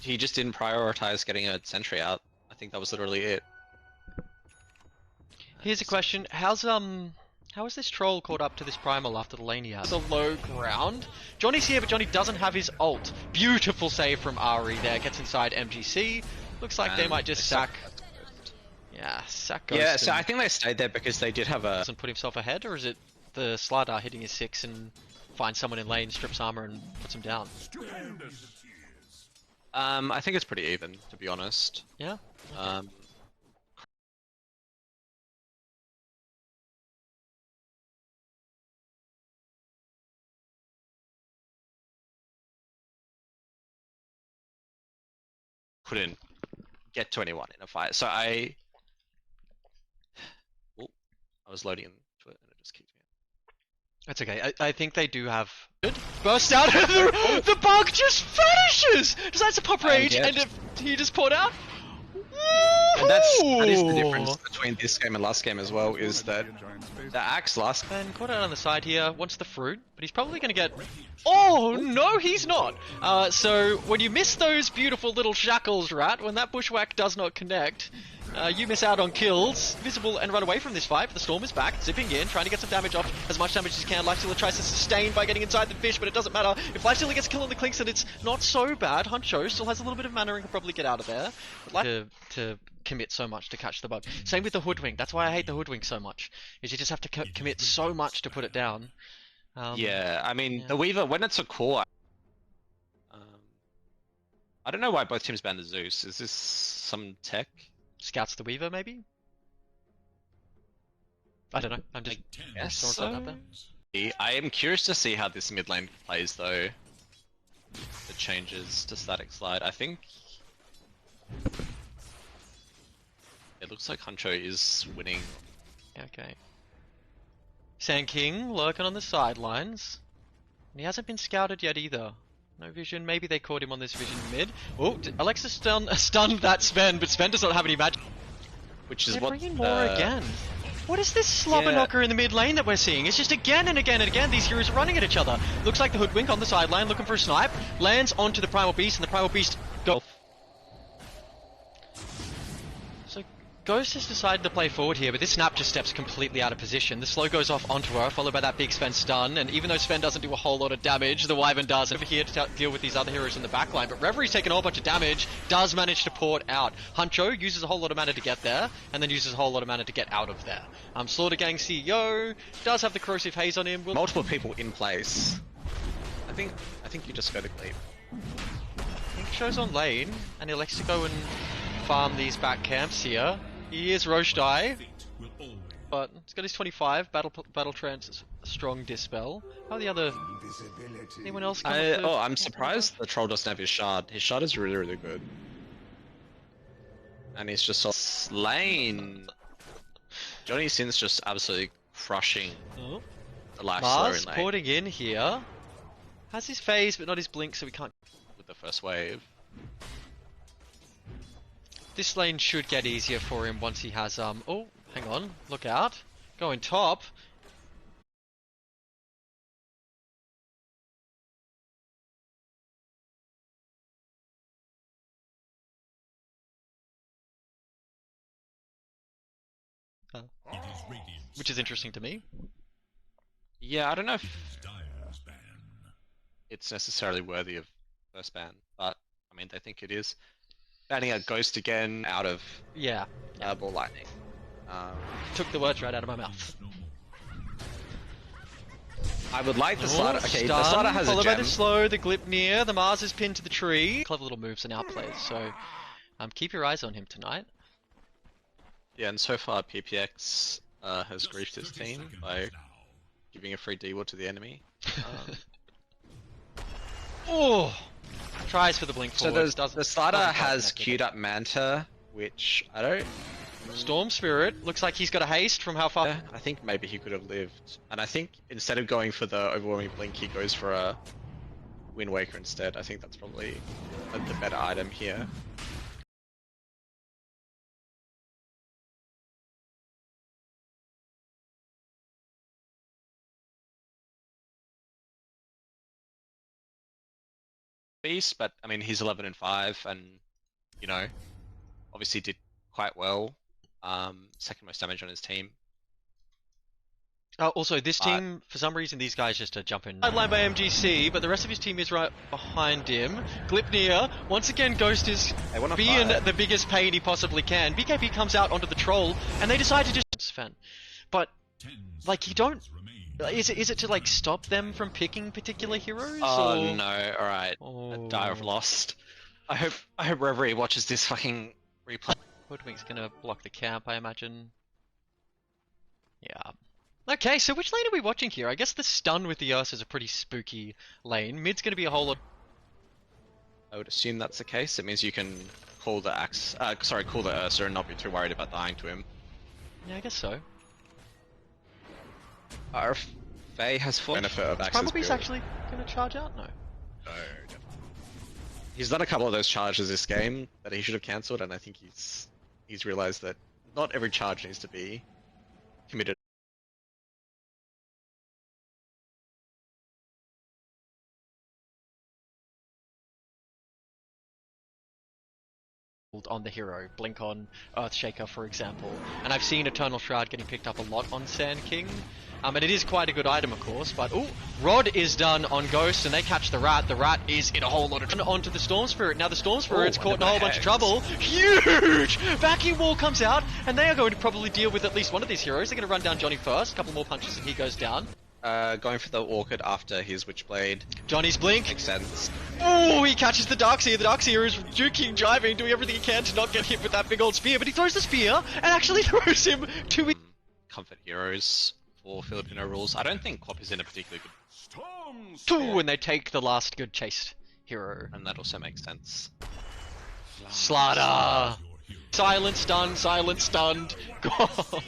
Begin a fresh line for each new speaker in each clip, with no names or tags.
he just didn't prioritize getting a sentry out. I think that was literally it.
Here's a question: how is this troll caught up to this primal after the lane he has? The low ground. Johnny's here, but Johnny doesn't have his ult. Beautiful save from Ari there. Gets inside MGC. Looks like they might just sack. Yeah, sack Ghost.
Yeah, so I think they stayed there because they did have a...
Doesn't put himself ahead, or is it the Slardar hitting his 6 and finds someone in lane, strips armor, and puts him down?
I think it's pretty even, to be honest.
Yeah. Okay.
Couldn't get to anyone in a fight, so I was loading into it and it just kicked me out.
That's okay. I think they do have... Burst out and the bug just vanishes! Decides to pop rage and he just poured out.
And that is the difference between this game and last game as well, is that the axe last...
And caught out on the side here, wants the fruit, but he's probably going to get... Oh, no, he's not! So, when you miss those beautiful little shackles, Rat, when that bushwhack does not connect, you miss out on kills, visible, and run away from this fight. But the Storm is back, zipping in, trying to get some damage off, as much damage as he can. Lifestealer tries to sustain by getting inside the fish, but it doesn't matter. If Lifestealer gets a kill on the Clinks, and it's not so bad. Huncho still has a little bit of mana and can probably get out of there. But like to commit so much to catch the bug. Same with the Hoodwink. That's why I hate the Hoodwink so much, is you just have to commit so much to put it down.
Yeah, I mean, the Weaver, when it's a core... I don't know why both teams banned the Zeus. Is this some tech?
Scouts the Weaver, maybe? I don't know. I'm just throwing something out there.
I am curious to see how this mid lane plays, though. The changes to static slide. I think... It looks like Huncho is winning.
Okay. Sand King lurking on the sidelines. And he hasn't been scouted yet either. No vision. Maybe they caught him on this vision mid. Oh, Alexa stunned that Sven, but Sven does not have any magic.
Which is
They're
what...
bringing more again. What is this slobber knocker in the mid lane that we're seeing? It's just again and again and again these heroes are running at each other. Looks like the Hoodwink on the sideline looking for a snipe. Lands onto the Primal Beast and the Primal Beast go... So Ghost has decided to play forward here, but this snap just steps completely out of position. The slow goes off onto her, followed by that big Sven stun, and even though Sven doesn't do a whole lot of damage, the Wyvern does. Over here to deal with these other heroes in the backline, but Reverie's taken a whole bunch of damage, does manage to port out. Huncho uses a whole lot of mana to get there, and then uses a whole lot of mana to get out of there. Slaughter Gang CEO does have the Corrosive Haze on him.
Multiple people in place. I think you just go to Cleave.
I think Show's on lane, and he elects to go and farm these back camps here. He is Roshtai, but he's got his 25, Battle Trance, Strong Dispel. How are the other... Anyone else come up with...
Oh, I'm surprised the Troll doesn't have his shard. His shard is really, really good. And he's just so slain. Johnny Sin's just absolutely crushing the Lifestealer in lane.
Porting in here. Has his phase, but not his blink, so we can't...
With the first wave.
This lane should get easier for him once he has, oh, hang on, look out. Going top. Which is interesting to me.
Yeah, I don't know if it's necessarily worthy of first ban, but, I mean, they think it is. Banning a Ghost again out of Ball Lightning.
Took the words right out of my mouth.
I would like the Slardar. Okay, the Slardar has a gem.
Followed by the slow, the Glipnir, the Mars is pinned to the tree. Clever little moves and outplays, so keep your eyes on him tonight.
Yeah, and so far PPX has griefed his team by giving a free D-ward to the enemy.
Oh! Tries for the blink forward.
So the Slardar has queued up Manta, which I don't...
Storm Spirit, looks like he's got a haste from how far...
Yeah, I think maybe he could have lived. And I think instead of going for the overwhelming blink, he goes for a Wind Waker instead. I think that's probably the better item here. beast, but I mean he's 11 and 5, and you know, obviously did quite well. Second most damage on his team.
Also, this team, for some reason, these guys just jump in. Sidelined by MGC, but the rest of his team is right behind him. Glipnir, once again, Ghost is being the biggest pain he possibly can. BKB comes out onto the troll, and they decide to just Sven. But, like, you don't... Is it to, like, stop them from picking particular heroes?
Oh,
or...
no, alright.
Oh.
I've lost. I hope Reverie watches this fucking replay.
Hoodwink's gonna block the camp, I imagine. Yeah. Okay, so which lane are we watching here? I guess the stun with the Ursa is a pretty spooky lane. Mid's gonna be a whole lot...
I would assume that's the case. It means you can call the call the Ursa and not be too worried about dying to him.
Yeah, I guess so.
If Faye has full benefit of Axe's
Primalbeast actually gonna charge out? No.
No, definitely. He's done a couple of those charges this game that he should have cancelled, and I think he's realised that not every charge needs to be committed.
On the hero, Blink on Earthshaker for example, and I've seen Eternal Shroud getting picked up a lot on Sand King, and it is quite a good item of course, but ooh, Rod is done on Ghost and they catch the Rat. The Rat is in a whole lot of trouble. Onto the Storm Spirit. Now the Storm Spirit's caught in a whole bunch of trouble. Huge! Vacuum Wall comes out and they are going to probably deal with at least one of these heroes. They're going to run down Johnny first, a couple more punches and he goes down.
Going for the Orchid after his Witchblade.
Johnny's Blink.
Makes sense.
Oh, he catches the Darkseer. The Darkseer is juking, driving, doing everything he can to not get hit with that big old spear, but he throws the spear and actually throws him to...
Comfort heroes for Filipino rules. I don't think Quap is in a particularly good...
Ooh, and they take the last good chased hero.
And that also makes sense.
Slaughter! Silent stunned. God.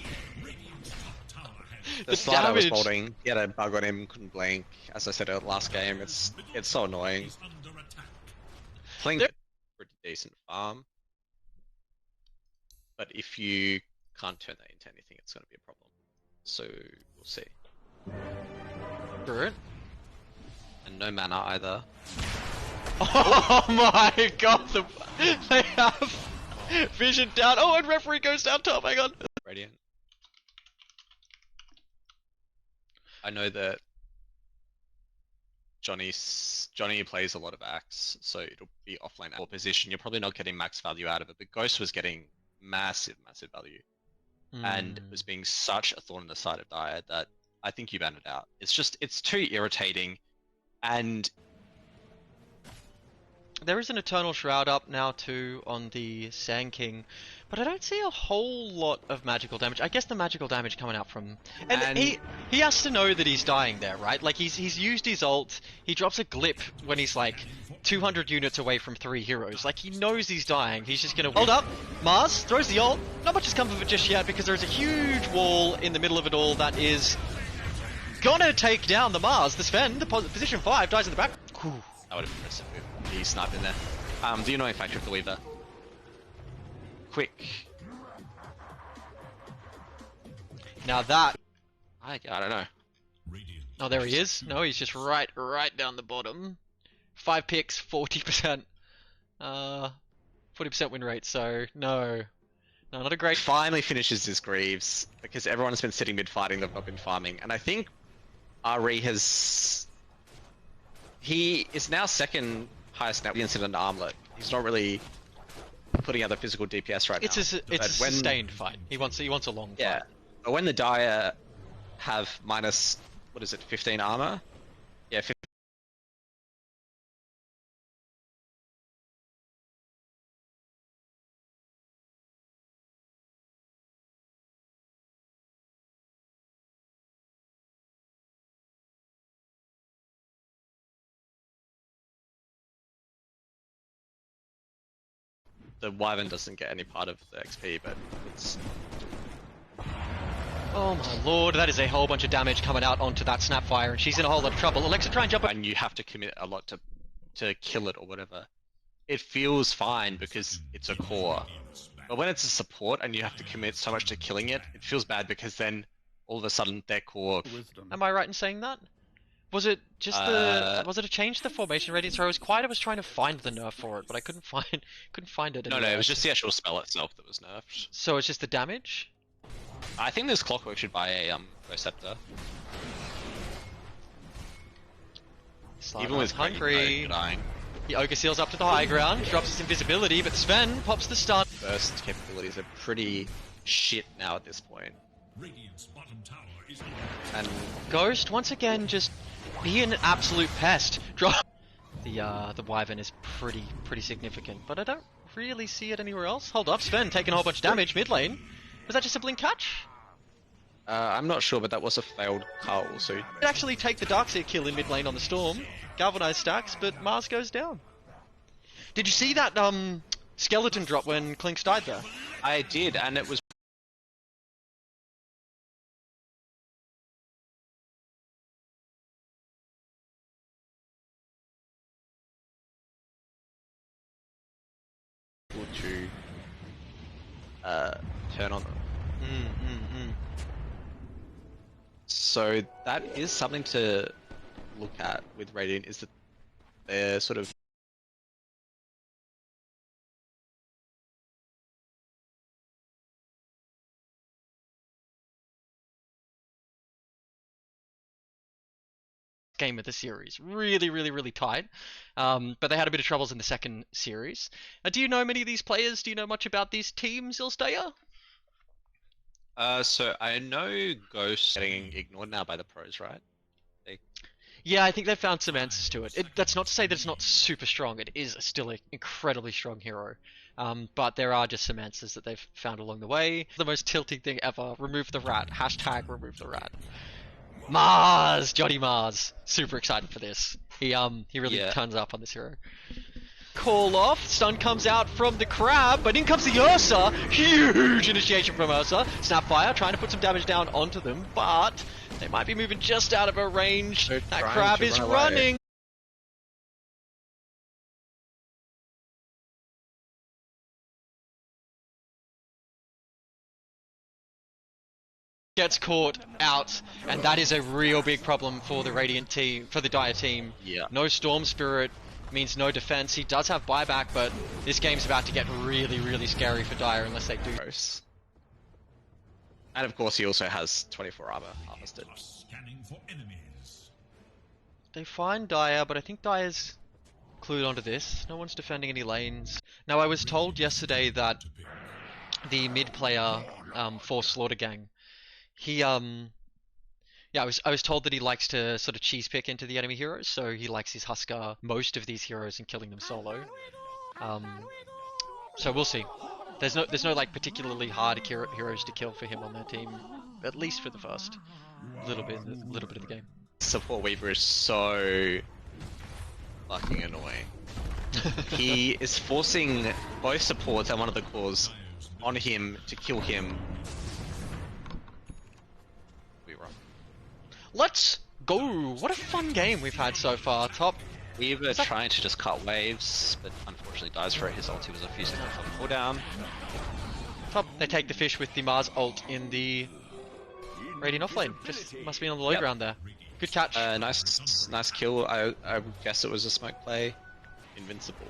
The Slaughter was holding. He had a bug on him, couldn't blink. As I said last game, it's so annoying. Blink, pretty decent farm. But if you can't turn that into anything, it's going to be a problem. So, we'll see.
Good.
And no mana either.
Oh my god, they have vision down. Oh, and referee goes down top, hang on.
Radiant. I know that Johnny plays a lot of Axe, so it'll be offlane at position. You're probably not getting max value out of it, but Ghost was getting massive value. And was being such a thorn in the side of Dire that I think you banned it out. It's too irritating, and
there is an Eternal Shroud up now too on the Sand King, but I don't see a whole lot of magical damage. I guess the magical damage coming out from... And he has to know that he's dying there, right? Like he's used his ult, he drops a glip when he's like 200 units away from 3 heroes. Like he knows he's dying, he's just gonna... Hold up! Mars throws the ult. Not much has come of it just yet because there's a huge wall in the middle of it all that is gonna take down the Mars. The Sven, the position 5, dies in the back. Whew.
That would have been impressive. He sniped in there. The annoying factor of the Weaver. Quick.
Now that...
I don't know.
Oh, there he is. No, he's just right down the bottom. 5 picks, 40%. 40% win rate, so no. No, not a great...
Finally finishes his Greaves, because everyone has been sitting mid fighting, they've not been farming. And I think Ari has... He is now second highest net incident armlet. He's not really putting out the physical DPS right now.
It's a sustained fight. He wants a long fight.
Yeah, but when the Dire have minus, what is it, 15 armor? Yeah, 15. The Wyvern doesn't get any part of the XP, but it's...
Oh my lord, that is a whole bunch of damage coming out onto that Snapfire, and she's in a whole lot of trouble. Alexa, try and jump up.
And you have to commit a lot to kill it or whatever. It feels fine because it's a core. But when it's a support and you have to commit so much to killing it, it feels bad because then all of a sudden their core...
Am I right in saying that? Was it just was it a change to the formation radiance? I was trying to find the nerf for it, but I couldn't find it.
No, it was just the actual spell itself that was nerfed.
So it's just the damage?
I think this Clockwork should buy a Receptor. Even with
hungry.
Dying.
The Ogre Seals up to the high ground, drops his invisibility, but Sven pops the stun.
Burst capabilities are pretty shit now at this point. And
Ghost once again just being an absolute pest. Drop the Wyvern is pretty significant, but I don't really see it anywhere else. Hold up, Sven taking a whole bunch of damage mid lane. Was that just a blink catch?
I'm not sure, but that was a failed cull, so...
It actually take the Darkseer kill in mid lane on the Storm. Galvanized stacks, but Mars goes down. Did you see that skeleton drop when Clinks died there?
I did, and it was... to turn on them. So that is something to look at with Radiant, is that they're sort of
game of the series. Really tight. But they had a bit of troubles in the second series. Do you know many of these players? Do you know much about these teams, Ilstaya?
So I know Ghost getting ignored now by the pros, right?
Yeah, I think they've found some answers to it. That's not to say that it's not super strong. It is still an incredibly strong hero. But there are just some answers that they've found along the way. The most tilting thing ever. Remove the rat. # remove the rat. Mars! Johnny Mars. Super excited for this. He really turns up on this hero. Call off. Stun comes out from the crab, but in comes the Ursa. Huge initiation from Ursa. Snapfire trying to put some damage down onto them, but they might be moving just out of her range. That crab is running. Gets caught out, and that is a real big problem for the Radiant team, for the Dire team.
Yeah.
No Storm Spirit means no defense. He does have buyback, but this game's about to get really scary for Dire unless they do.
And of course he also has 24 armor harvested.
They find Dire, but I think Dire's clued onto this. No one's defending any lanes. Now I was told yesterday that the mid player for Slaughter Gang, he I was told that he likes to sort of cheese pick into the enemy heroes, so he likes his Huskar most of these heroes and killing them solo. So we'll see. There's no like particularly hard heroes to kill for him on their team, at least for the first little bit of the game.
Support Weaver is so fucking annoying. He is forcing both supports and one of the cores on him to kill him.
Let's go! What a fun game we've had so far. Top.
Weaver trying to just cut waves, but unfortunately dies for it. His ulti was a few seconds on cooldown.
Top. They take the fish with the Mars ult in the Radiant offlane. Just must be on the low ground there. Good catch.
Nice kill. I guess it was a smoke play. Invincible.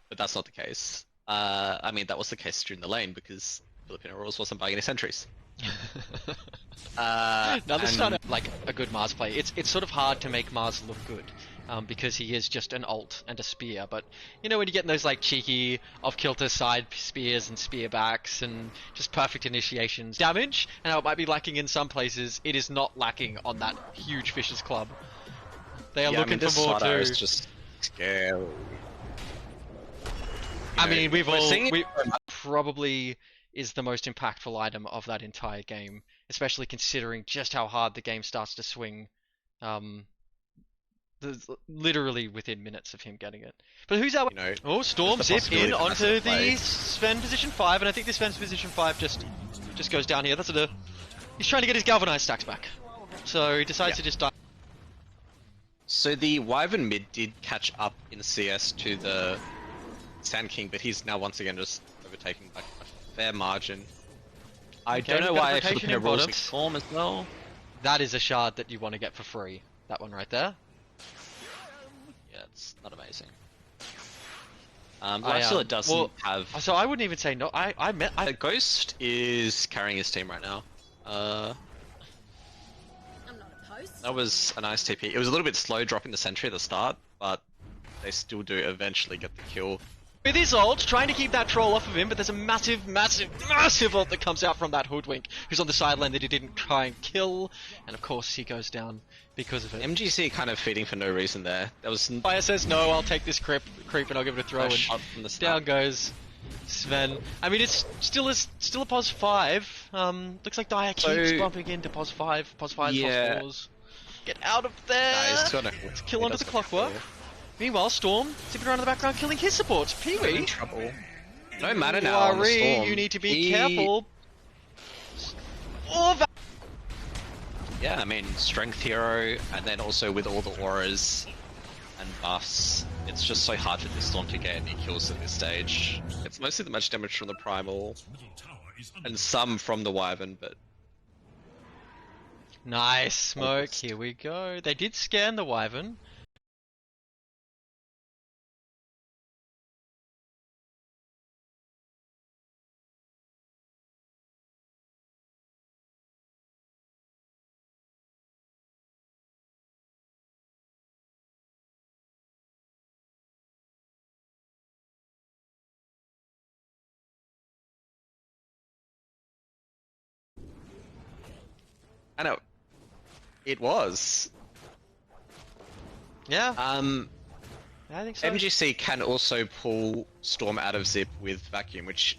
But that's not the case. I mean, that was the case during the lane because Filipino Royals wasn't buying any sentries.
Now this is not like a good Mars play. It's sort of hard to make Mars look good because he is just an ult and a spear. But you know when you get those like cheeky off-kilter side spears and spear backs and just perfect initiations, damage, and how it might be lacking in some places, it is not lacking on that huge Fisher's Club. They are looking for more too.
Is just scary.
I mean, we probably is the most impactful item of that entire game, especially considering just how hard the game starts to swing, literally within minutes of him getting it. But who's our... Oh, Storm zip in onto the Sven position 5, and I think this Sven's position 5 just goes down here. He's trying to get his Galvanized stacks back, so he decides to just die.
So the Wyvern mid did catch up in CS to the Sand King, but he's now once again just overtaking by a fair margin. I don't know why Filipino Royals form as well.
That is a shard that you want to get for free. That one right there.
Yeah, it's not amazing. Actually, it doesn't have.
So I wouldn't even say no.
Ghost is carrying his team right now.
I'm not opposed.
That was a nice TP. It was a little bit slow dropping the sentry at the start, but they still do eventually get the kill.
With his ult, trying to keep that troll off of him, but there's a massive ult that comes out from that hoodwink, who's on the side lane that he didn't try and kill, and of course he goes down because of it.
MGC kind of feeding for no reason there. That was.
Fire says no, I'll take this creep and I'll give it a throw, and
Shot from the
down goes Sven. I mean, it's still a pos 5. Looks like Daya keeps bumping into pos 5, pos 5s,
Yeah.
pos 4s. Get out of there!
Nice,
Let's kill onto the clockwork. Meanwhile, Storm zipping around in the background, killing his supports. Pee-wee,
trouble. No mana now on the Storm.
You need to be careful. Oh,
Yeah, I mean, strength hero, and then also with all the auras and buffs, it's just so hard for this Storm to get any kills at this stage. It's mostly the much damage from the Primal, and some from the Wyvern, but...
nice smoke, here we go. They did scan the Wyvern.
I know. It was.
Yeah. I think so.
MGC can also pull Storm out of Zip with Vacuum, which...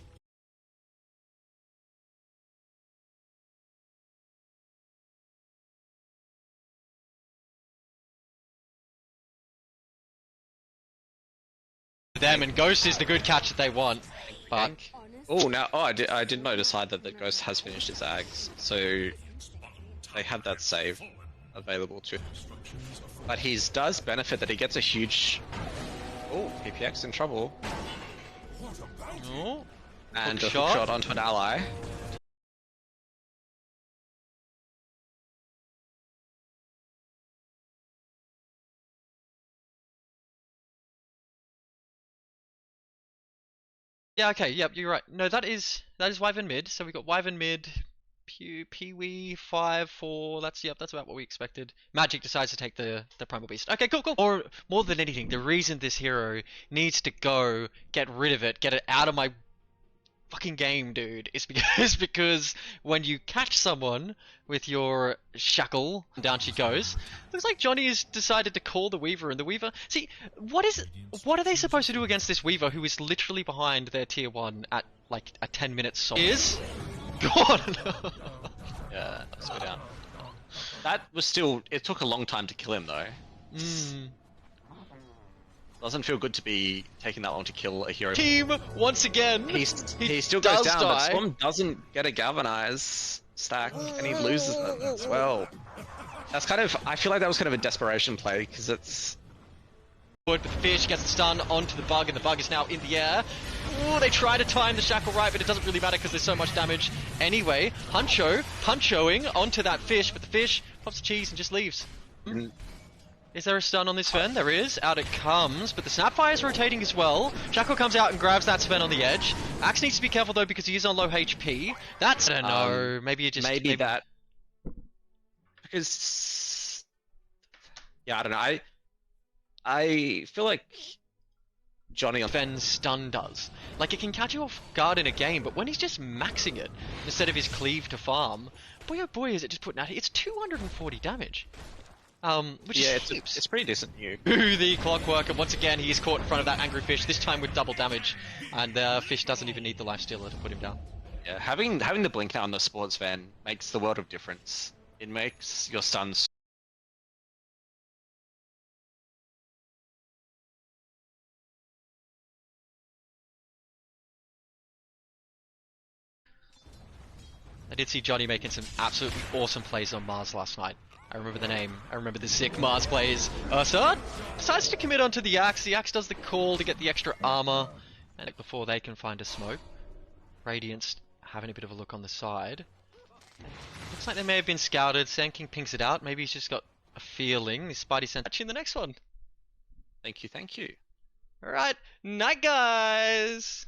them, and Ghost is the good catch that they want. But
I did notice that the Ghost has finished his Ags, so they have that save available to him. But he does benefit that he gets a huge... Oh, PPX in trouble.
oh,
And
hook
a hook
shot.
shot onto an ally.
Yeah, okay, yep, you're right. No, that is Wyvern mid. So we got Wyvern mid, Pee-wee 5, 4. That's about what we expected. Magic decides to take the Primal Beast. Okay, cool. More than anything, the reason this hero needs to go, get rid of it, get it out of my fucking game, dude, is because when you catch someone with your shackle, down she goes. Looks like Johnny has decided to call the Weaver, and the Weaver... See, what are they supposed to do against this Weaver who is literally behind their tier 1 at like a 10-minute song? Is gone.
Yeah, let's go down. That was still... It took a long time to kill him, though. Doesn't feel good to be taking that long to kill a hero.
Team, once again,
He still goes down, but Storm doesn't get a Galvanize stack, and he loses them as well. That's kind of... I feel like that was kind of a desperation play, because it's...
But the fish gets the stun onto the bug, and the bug is now in the air. Ooh, they try to time the shackle right, but it doesn't really matter because there's so much damage. Anyway, punchoing onto that fish, but the fish pops the cheese and just leaves. Is there a stun on this Sven? There is. Out it comes, but the Snapfire is rotating as well. Shackle comes out and grabs that Sven on the edge. Axe needs to be careful though because he is on low HP. That's... I don't know. Maybe you just...
Maybe that... Because... Yeah, I don't know. I feel like Johnny on
Sven's stun does. Like, it can catch you off guard in a game, but when he's just maxing it instead of his cleave to farm, boy oh boy is it just putting out... It's 240 damage. Which is heaps.
It's pretty decent here.
Ooh, the clockwork, and once again he is caught in front of that angry fish, this time with double damage, and the fish doesn't even need the lifestealer to put him down.
Yeah, having the blink now on the sports van makes the world of difference. It makes your stuns...
I did see Johnny making some absolutely awesome plays on Mars last night. I remember the name. I remember the sick Mars plays. Ursa decides to commit onto the Axe. The Axe does the call to get the extra armor, and before they can find a smoke. Radiance having a bit of a look on the side. Looks like they may have been scouted. Sand King pings it out. Maybe he's just got a feeling this Spidey sent in the next one.
Thank you, thank you.
Alright, night guys!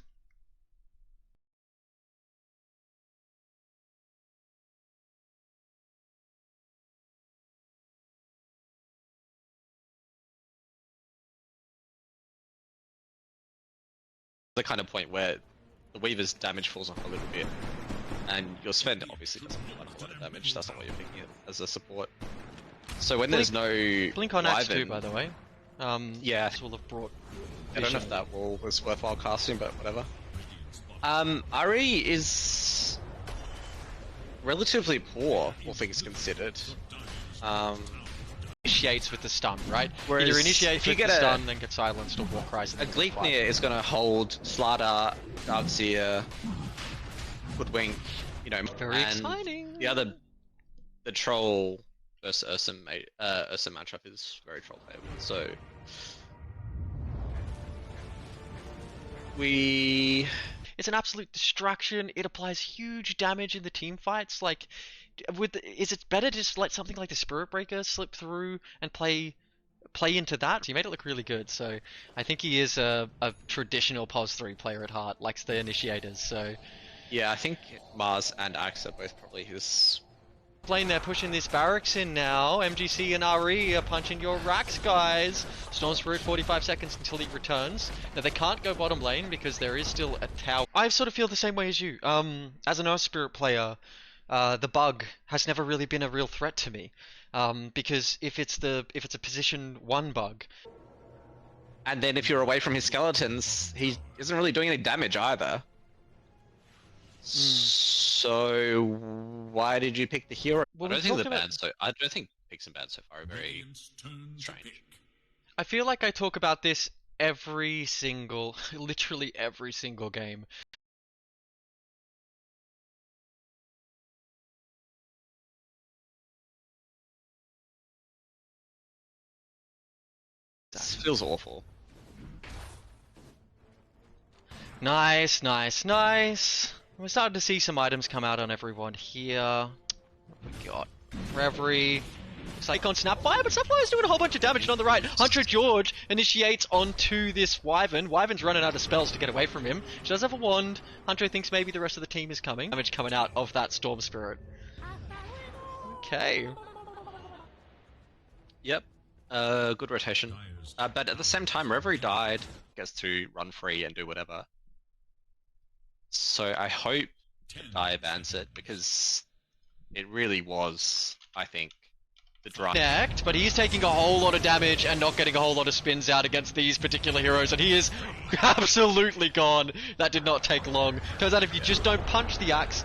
The kind of point where the Weaver's damage falls off a little bit, and your Sven obviously doesn't do a lot of damage. That's not what you're picking it as a support. So when there's no
Blink on Axe too,
Wyvern,
by the way.
Yeah.
This will have brought
I don't know if
vision.
that wall was worthwhile casting, but whatever. Ari is relatively poor, all things considered.
Initiates with the stun, right?
Whereas
Either initiates
if you
with
get
the
a-
stun, then get silenced, or war cries.
A Gleipnir is going to hold Slardar, Darkseer, Hoodwink, you know,
Very
and
exciting.
the troll versus Ursa matchup is very troll favored. So
It's an absolute distraction. It applies huge damage in the team fights. Like, is it better to just let something like the Spirit Breaker slip through and play into that? He made it look really good. So I think he is a traditional POS 3 player at heart, likes the initiators. So
yeah, I think Mars and Axe are both probably his.
lane, they're pushing this barracks in now. MGC and RE are punching your racks, guys. Storm Spirit 45 seconds until he returns. Now they can't go bottom lane because there is still a tower. I sort of feel the same way as you. As an Earth Spirit player, the bug has never really been a real threat to me. Because if it's a position 1 bug,
And then if you're away from his skeletons, he isn't really doing any damage either. So why did you pick the hero?
Well,
I
we
don't think
talked
the
about-
bans I don't think picks and bans so far are very strange.
I feel like I talk about this every single, literally every single game.
This feels awful.
Nice, nice, nice. We're starting to see some items come out on everyone here. What we got? Reverie. Looks like on Snapfire, but Snapfire's doing a whole bunch of damage. And on the right, Hunter George initiates onto this Wyvern. Wyvern's running out of spells to get away from him. She does have a wand. Hunter thinks maybe the rest of the team is coming. Damage coming out of that Storm Spirit. Okay.
Yep. Good rotation. But at the same time, Reverie died, gets to run free and do whatever. So I hope Dire bans it, because it really was, I think, the drive.
Connect, but he's taking a whole lot of damage and not getting a whole lot of spins out against these particular heroes, and he is absolutely gone. That did not take long. Turns out if you just don't punch the axe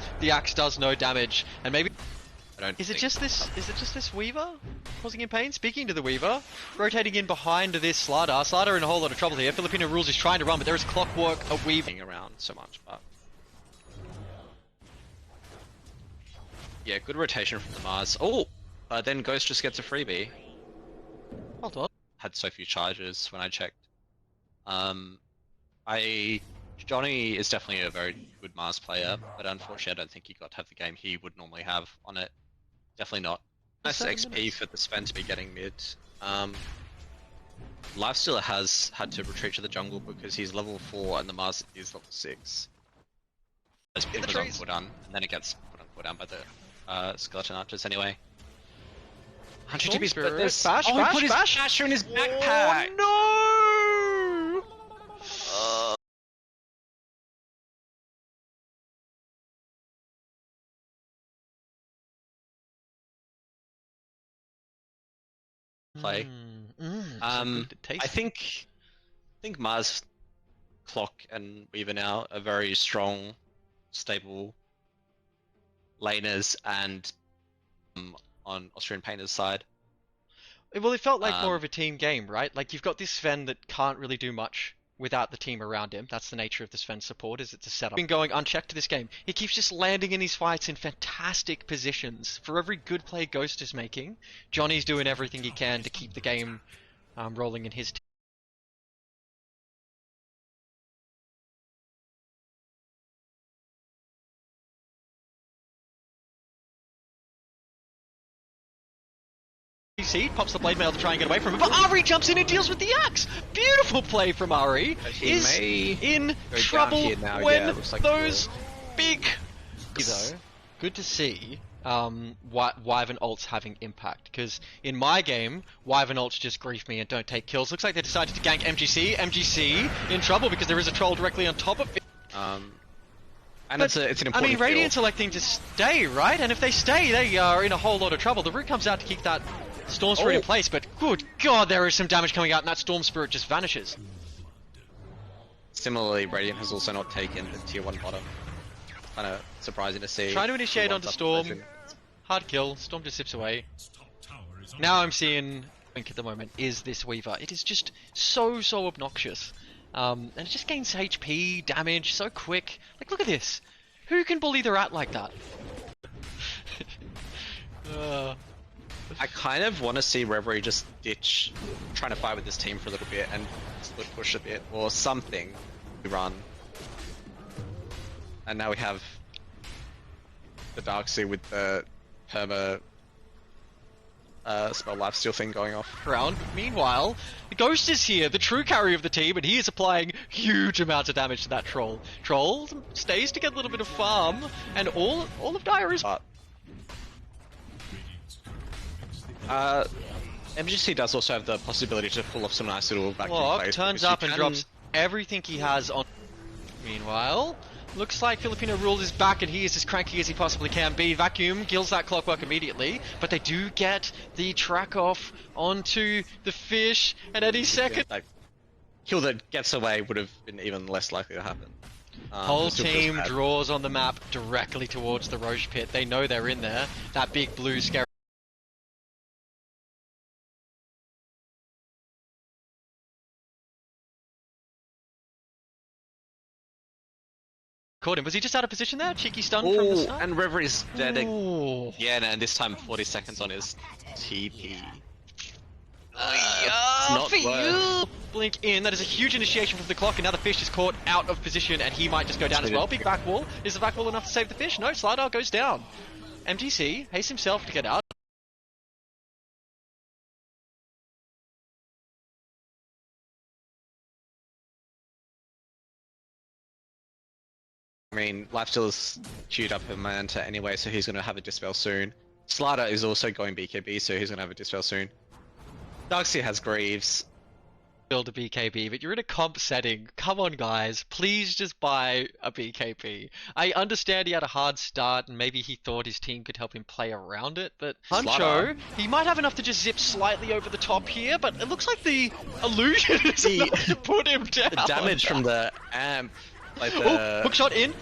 does no damage. And maybe is it just this Weaver causing him pain? Speaking to the Weaver, rotating in behind this Slardar. Slardar in a whole lot of trouble here. Filipino Rules is trying to run, but there is clockwork a weaving
around so much, but yeah, good rotation from the Mars. Oh, then Ghost just gets a freebie.
Hold on.
Had so few charges when I checked. Johnny is definitely a very good Mars player, but unfortunately I don't think he got to have the game he would normally have on it. Definitely not. Nice
7
XP
minutes.
for the Sven to be getting mid. Lifestealer has had to retreat to the jungle because he's level 4 and the Mars is level 6. As
the
put on
trees.
cooldown, and then it gets put on cooldown by the skeleton archers anyway. 100
Storm
TPs,
Spirit.
but this.
Bash,
he
bash,
put his
bash.
basher in his backpack.
Oh no!
Play. I think Mars, Clock, and Weaver now are very strong, stable laners, and on Austrian Painter's side.
Well, it felt like more of a team game, right? Like, you've got this Sven that can't really do much without the team around him. That's the nature of the Sven support, is it's a setup. Been going unchecked this game. He keeps just landing in these fights in fantastic positions. For every good play Ghost is making, Johnny's doing everything he can to keep the game rolling in his team. MGC pops the blade mail to try and get away from him, but Ari jumps in and deals with the axe. Beautiful play from Ari. Is in trouble when those big. Though, good to see. Wyvern ults having impact, because in my game, Wyvern ults just grief me and don't take kills. Looks like they decided to gank MGC. MGC in trouble because there is a troll directly on top of it.
And it's an important.
I mean, Radiant's electing to stay, right? And if they stay, they are in a whole lot of trouble. The root comes out to keep that Storm Spirit in place, but good God, there is some damage coming out, and that Storm Spirit just vanishes.
Similarly, Radiant has also not taken the tier 1 bottom. Kind of surprising to see.
Trying to initiate onto Storm. Hard kill. Storm just zips away. Now I'm seeing Blink at the moment is this Weaver. It is just so obnoxious. And it just gains HP, damage, so quick. Like, look at this. Who can bully the rat like that?
I kind of want to see Reverie just ditch trying to fight with this team for a little bit and split push a bit or something to run. And now we have the Darkseid with the perma spell lifesteal thing going off.
Round. Meanwhile, the Ghost is here, the true carry of the team, and he is applying huge amounts of damage to that Troll. Troll stays to get a little bit of farm, and all of Dire is...
MGC does also have the possibility to pull off some nice little back plays.
Turns up and drops everything he has on... Meanwhile, looks like Filipino Rule is back and he is as cranky as he possibly can be. Vacuum kills that Clockwork immediately, but they do get the track off onto the fish, and any second...
Yeah, that kill that gets away would have been even less likely to happen.
Whole team draws on the map directly towards the Roche pit. They know they're in there. That big blue scary... Caught him. Was he just out of position there? Cheeky stun from the start?
And Reverie's dead. Yeah, and this time 40 seconds on his TP.
Not for you! Blink in. That is a huge initiation from the clock, and now the fish is caught out of position, and he might just go down as well. Big back wall. Is the back wall enough to save the fish? No, Slider goes down. MGC hastes himself to get out.
I mean, Lifesteal is queued up in Manta anyway, so he's going to have a Dispel soon. Slider is also going BKB, so he's going to have a Dispel soon. Darkseid has Greaves.
Build a BKB, but you're in a comp setting. Come on, guys. Please just buy a BKB. I understand he had a hard start, and maybe he thought his team could help him play around it, but Huncho, he might have enough to just zip slightly over the top here, but it looks like the illusion is enough to put him down.
The damage from the amp... Like
hook shot in,